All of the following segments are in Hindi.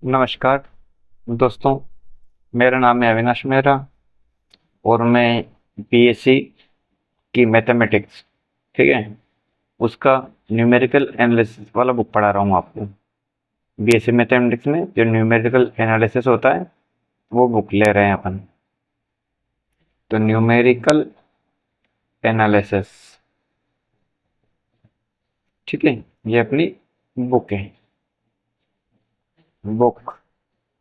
नमस्कार दोस्तों, मेरा नाम है अविनाश मेहरा और मैं बीएससी की मैथमेटिक्स, ठीक है, उसका न्यूमेरिकल एनालिसिस वाला बुक पढ़ा रहा हूँ आपको। बीएससी मैथमेटिक्स में जो न्यूमेरिकल एनालिसिस होता है वो बुक ले रहे हैं अपन। तो न्यूमेरिकल एनालिसिस, ठीक है, ये अपनी बुक है। बुक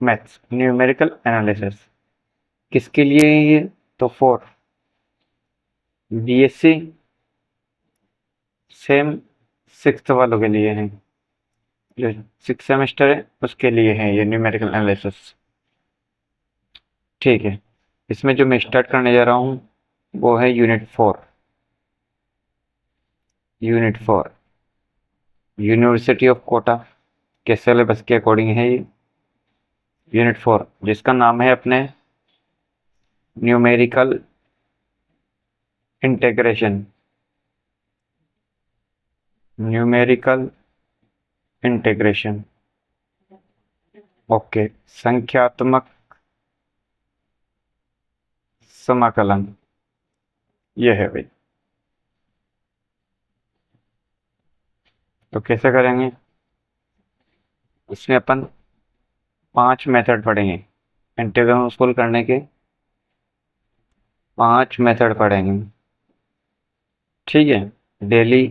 मैथ्स न्यूमेरिकल एनालिसिस किसके लिए है ये? तो फॉर बीएससी सेम सिक्स्थ वालों के लिए है। जो सिक्स सेमेस्टर है उसके लिए है ये न्यूमेरिकल एनालिसिस, ठीक है। इसमें जो मैं स्टार्ट करने जा रहा हूँ वो है unit 4। Unit 4 university of Kota के सिलेबस के अकॉर्डिंग है ये यूनिट 4, जिसका नाम है अपने numerical integration. Numerical integration, okay. संख्यात्मक समाकलन, ये है भाई। तो कैसे करेंगे? इसमें अपन 5 मेथड पढ़ेंगे। इंटीग्रल सोल्व करने के 5 मेथड पढ़ेंगे, ठीक है। डेली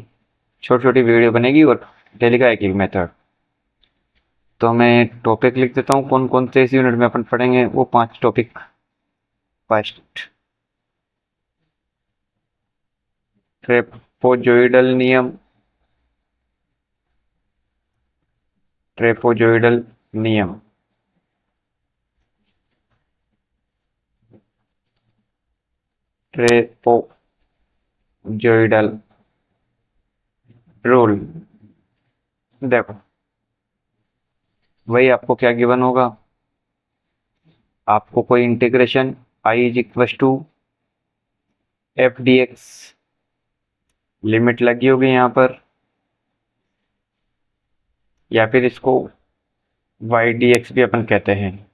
छोटी छोटी वीडियो बनेगी और डेली का एक एक मेथड। तो मैं टॉपिक लिख देता हूँ कौन कौन से इस यूनिट में अपन पढ़ेंगे, वो 5 टॉपिक। फर्स्ट, ट्रेपोजोइडल नियम। ट्रेपोजोइडल नियम, ट्रेपोजोइडल रूल। देखो वही आपको क्या गिवन होगा, आपको कोई integration I is equal to F D X limit लगी होगी यहाँ पर, या फिर इसको वाई डी एक्स भी अपन कहते हैं,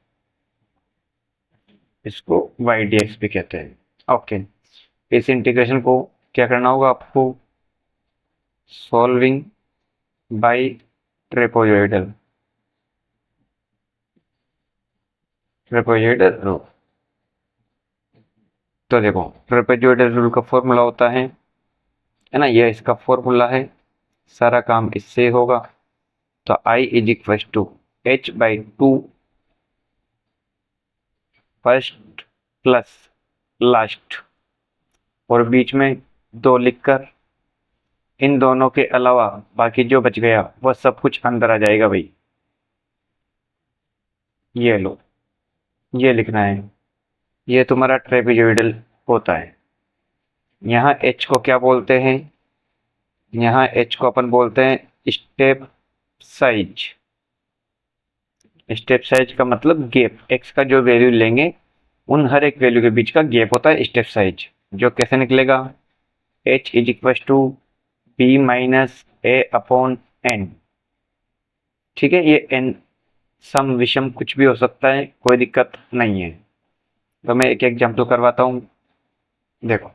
इसको वाई डी एक्स भी कहते हैं, ओके। इस इंटीग्रेशन को क्या करना होगा आपको? Solving by trapezoidal, trapezoidal rule. तो देखो ट्रेपेजोइडल रूल का फॉर्मूला होता है ना, ये इसका फॉर्मूला है। सारा काम इससे होगा। तो I is equal to h/2 first plus last, और बीच में 2 लिखकर इन दोनों के अलावा बाकी जो बच गया वह सब कुछ अंदर आ जाएगा भाई। ये लो, ये लिखना है। ये तुम्हारा ट्रेपेजोइडल होता है। यहाँ h को क्या बोलते हैं? यहाँ h को अपन बोलते हैं स्टेप साइज। स्टेप साइज का मतलब गैप, x का जो वैल्यू लेंगे उन हर एक वैल्यू के बीच का गैप होता है स्टेप साइज। जो कैसे निकलेगा? h is equal to b minus A upon n, ठीक है। ये n सम विषम कुछ भी हो सकता है, कोई दिक्कत नहीं है। तो मैं एक एग्जांपल करवाता हूँ। देखो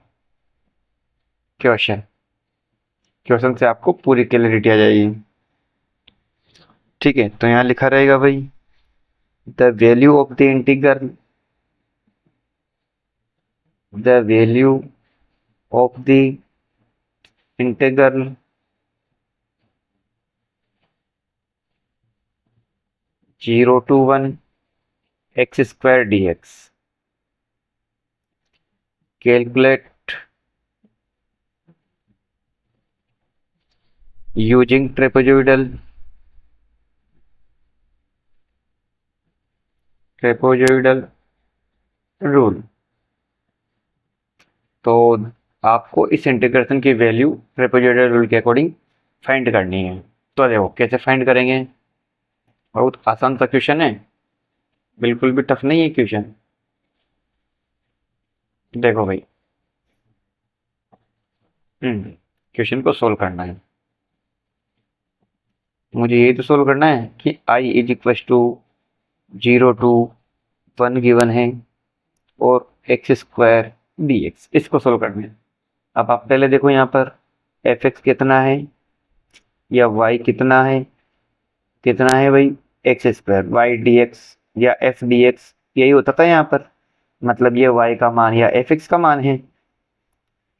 क्वेश्चन, क्वेश्चन से आपको पूरी क्लैरिटी आ जाएगी, ठीक है। तो यहाँ लिखा रहेगा भाई, the value of the integral, the value of the integral 0 to 1 x square dx, calculate using trapezoidal rule. तो आपको इस इंटीग्रेशन की वैल्यू ट्रेपेजोइडल रूल के अकॉर्डिंग फाइंड करनी है। तो देखो कैसे फाइंड करेंगे, बहुत आसान सा क्वेश्चन है, बिल्कुल भी टफ नहीं है क्वेश्चन। देखो भाई, क्वेश्चन को सोल्व करना है। मुझे ये तो सोल्व करना है कि i is equal to 0 to 1 given है और x² dx इसको सोल्व करना है। अब आप पहले देखो यहाँ पर fx कितना है या y कितना है भाई x² y dx या f dx यही होता था यहाँ पर, मतलब ये y का मान या fx का मान है।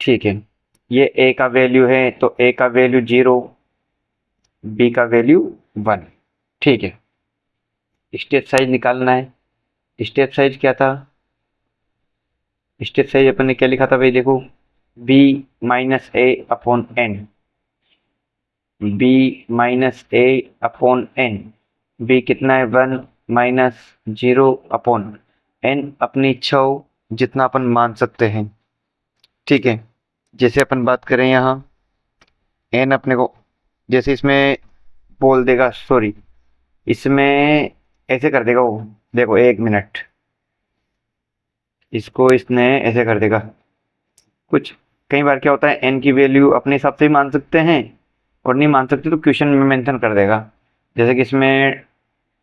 ठीक है, ये a का वैल्यू है तो a का वैल्यू 0, b का वैल्यू 1। ठीक है, स्टेप साइज निकालना है। स्टेप साइज क्या था, स्टेप साइज अपन ने क्या लिखा था भाई, देखो b minus a upon n, b minus a upon n, b कितना है 1 माइनस 0 अपॉन n अपनी इच्छा हो जितना अपन मान सकते हैं। ठीक है, जैसे अपन बात करें यहाँ n अपने को, जैसे इसमें बोल देगा, सॉरी इसमें ऐसे कर देगा वो, देखो 1 मिनट, इसको इसने ऐसे कर देगा। कुछ कई बार क्या होता है n की वैल्यू अपने हिसाब से ही मान सकते हैं और नहीं मान सकते तो क्वेश्चन में मेंशन कर देगा। जैसे कि इसमें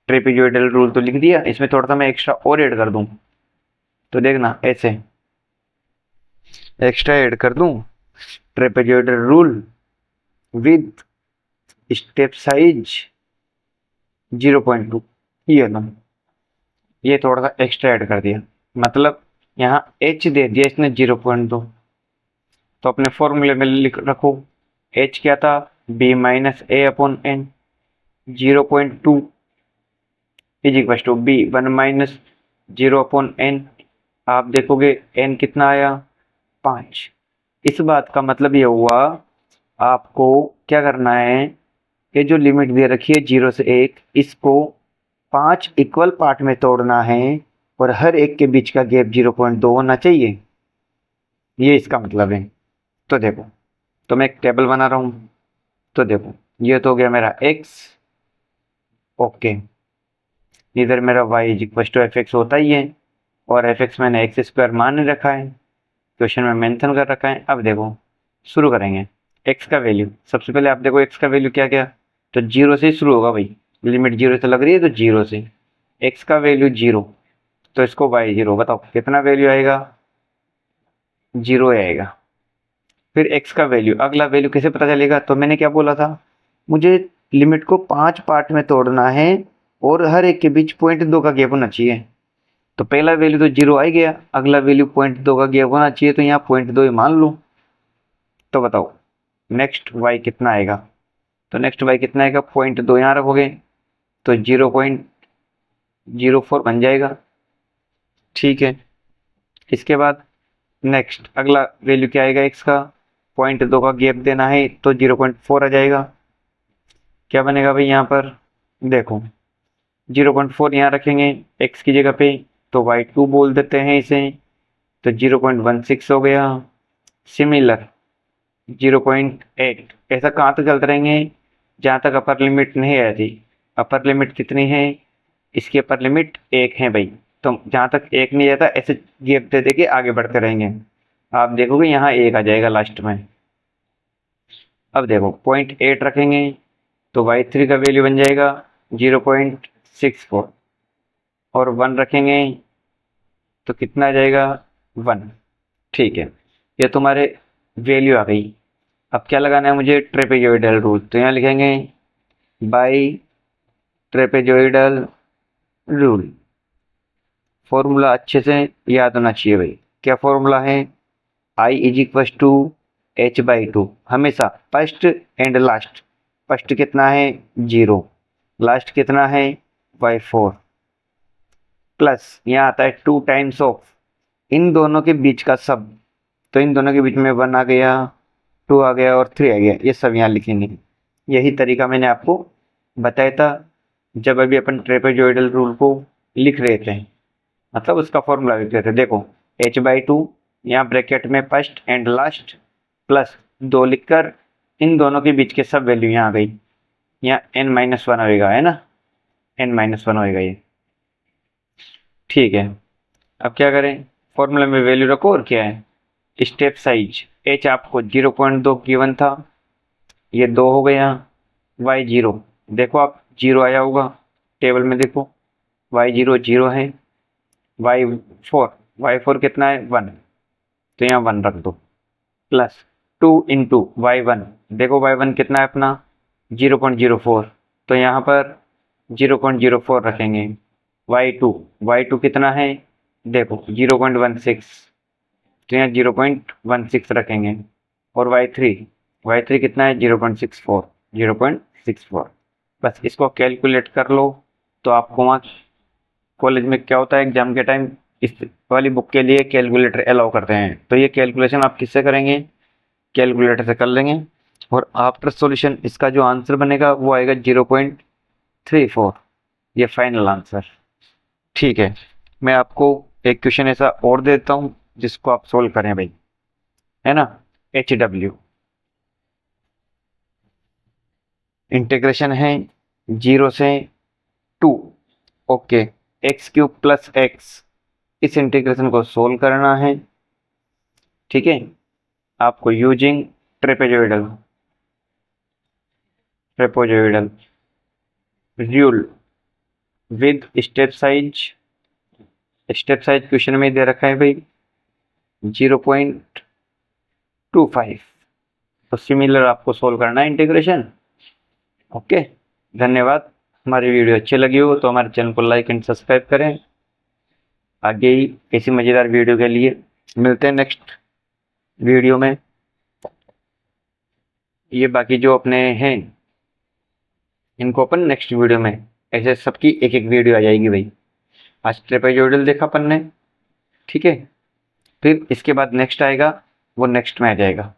ट्रेपेजॉइडल रूल तो लिख दिया, इसमें थोड़ा सा मैं एक्स्ट्रा और ऐड कर दूं, तो देखना ऐसे एक्स्ट्रा ऐड कर दूं, trapezoidal rule with step size 0.2, ये ना, ये थोड़ा सा एक्स्ट्रा ऐड कर दिया, मतलब यहाँ h दे दिया इसने 0.2। तो अपने फॉर्मूले में लिख रखो, h क्या था b minus a upon n, 0.2 is equal to b 1 minus 0 upon n। आप देखोगे n कितना आया 5। इस बात का मतलब ये हुआ आपको क्या करना है, ये जो लिमिट दे रखी है 0 से 1, इसको 5 इक्वल पार्ट में तोड़ना है और हर एक के बीच का गैप 0.2 होना चाहिए, ये इसका मतलब है। तो देखो, तो मैं एक टेबल बना रहा हूँ, तो देखो ये तो हो गया मेरा x, ओके, इधर मेरा y is equal to fx होता ही है और fx मैंने x² मान रखा है, क्वेश्चन में मेंशन कर रखा है। अब देखो शुरू करेंगे, x का वैल्यू सबसे पहले आप देखो x का वैल्यू क्या क्या, तो 0 से शुरू होगा भाई, लिमिट 0 से लग रही है तो 0 से, x का वैल्यू 0, तो इसको y 0, बताओ कितना वैल्यू आएगा, 0 आएगा। फिर x का वैल्यू, अगला वैल्यू कैसे पता चलेगा, तो मैंने क्या बोला था, मुझे लिमिट को 5 पार्ट में तोड़ना है और हर एक के बीच 0.2 का गैप होना चाहिए। तो पहला वैल्यू तो 0 आ गया, अगला वैल्यू 0.2 का गैप होना चाहिए, तो यहाँ 0.2 ही मान लो। तो बताओ नेक्स्ट y कितना आएगा, तो नेक्स्ट y कितना आएगा, 0.2 यहाँ रखोगे तो 0.04 बन जाएगा। ठीक है, इसके बाद नेक्स्ट अगला वैल्यू क्या आएगा x का, 0.2 का गैप देना है तो 0.4 आ जाएगा। क्या बनेगा भाई यहाँ पर, देखो 0.4 यहाँ रखेंगे x की जगह पे, तो y2 बोल देते हैं इसे, तो 0.16 हो गया। सिमिलर 0.8, ऐसा कहाँ तक चलते रहेंगे जहाँ तक अपर लिमिट नहीं आती। अपर लिमिट कितनी है, इसकी अपर लिमिट 1 है भाई, तो जहाँ तक 1 नहीं जाता ऐसे गैप दे दे के आगे बढ़ते रहेंगे। आप देखोगे यहाँ 1 आ जाएगा लास्ट में। अब देखो 0.8 रखेंगे तो y3 का वैल्यू बन जाएगा 0.64 और 1 रखेंगे तो कितना आ जाएगा 1। ठीक है, ये तुम्हारे वैल्यू आ गई। अब क्या लगाना है मुझे, ट्रेपेजॉइडल रूल, तो यहाँ लिखेंगे बाय ट्रेपेजॉइडल रूल। फॉर्मूला अच्छे से याद होना चाहिए भाई, क्या फॉर्मूला है, I is equal to h/2, हमेशा फर्स्ट एंड लास्ट, फर्स्ट कितना है 0, लास्ट कितना है y4, प्लस यहाँ आता है 2 टाइम्स ऑफ इन दोनों के बीच का सब, तो इन दोनों के बीच में 1 आ गया, 2 आ गया और 3 आ गया, ये सब यहाँ लिखेंगे। यही तरीका मैंने आपको बताया था जब अभी अपन ट्रेपेजॉइडल रूल को लिख रहे थे, मतलब उसका फॉर्मूला लिख रहे थे। देखो h/2 यहाँ ब्रैकेट में फर्स्ट एंड लास्ट प्लस 2 लिखकर इन दोनों के बीच के सब वैल्यू यहाँ आ गई, यहाँ n-1 होएगा, है ना, n-1 होएगा ये। ठीक है, अब क्या करें, फॉर्मूला में वैल्यू रखो और क्या है, स्टेप साइज h आपको 0.2 गिवन था, ये 2 हो गया, y 0, देखो आप 0 आया होगा टेबल में, देखो y0 0 है, y4 कितना है 1, तो यहाँ 1 रख दो, प्लस 2 इंटू y1, देखो y1 कितना है अपना 0.04, तो यहाँ पर 0.04 रखेंगे। y2 कितना है देखो 0.16, तो यहाँ 0.16 रखेंगे। और y3 कितना है 0.64, बस इसको कैलकुलेट कर लो। तो आपको वहाँ कॉलेज में क्या होता है, एग्जाम के टाइम इस वाली बुक के लिए कैलकुलेटर अलाउ करते हैं, तो ये कैलकुलेशन आप किससे करेंगे, कैलकुलेटर से कर लेंगे। और आफ्टर सॉल्यूशन इसका जो आंसर बनेगा वो आएगा 0.34, ये फाइनल आंसर। ठीक है, मैं आपको एक क्वेश्चन ऐसा और देता हूँ जिसको आप सोल्व करें भाई, है ना। HW इंटीग्रेशन है 0 से 2, ओके, x³ प्लस x, इस इंटीग्रेशन को सोल्व करना है। ठीक है, आपको using trapezoidal rule with step size question में दे रखा है भाई 0.25, तो सिमिलर आपको सोल्व करना है इंटीग्रेशन। ओके, धन्यवाद। हमारी वीडियो अच्छी लगी हो तो हमारे चैनल को लाइक एंड सब्सक्राइब करें। आगे ही ऐसी मज़ेदार वीडियो के लिए मिलते हैं नेक्स्ट वीडियो में। ये बाकी जो अपने हैं इनको अपन नेक्स्ट वीडियो में, ऐसे सबकी एक एक वीडियो आ जाएगी भाई। आज ट्रेपेजॉइडल देखा अपन ने, ठीक है, फिर इसके बाद नेक्स्ट आएगा, वो नेक्स्ट में आ जाएगा।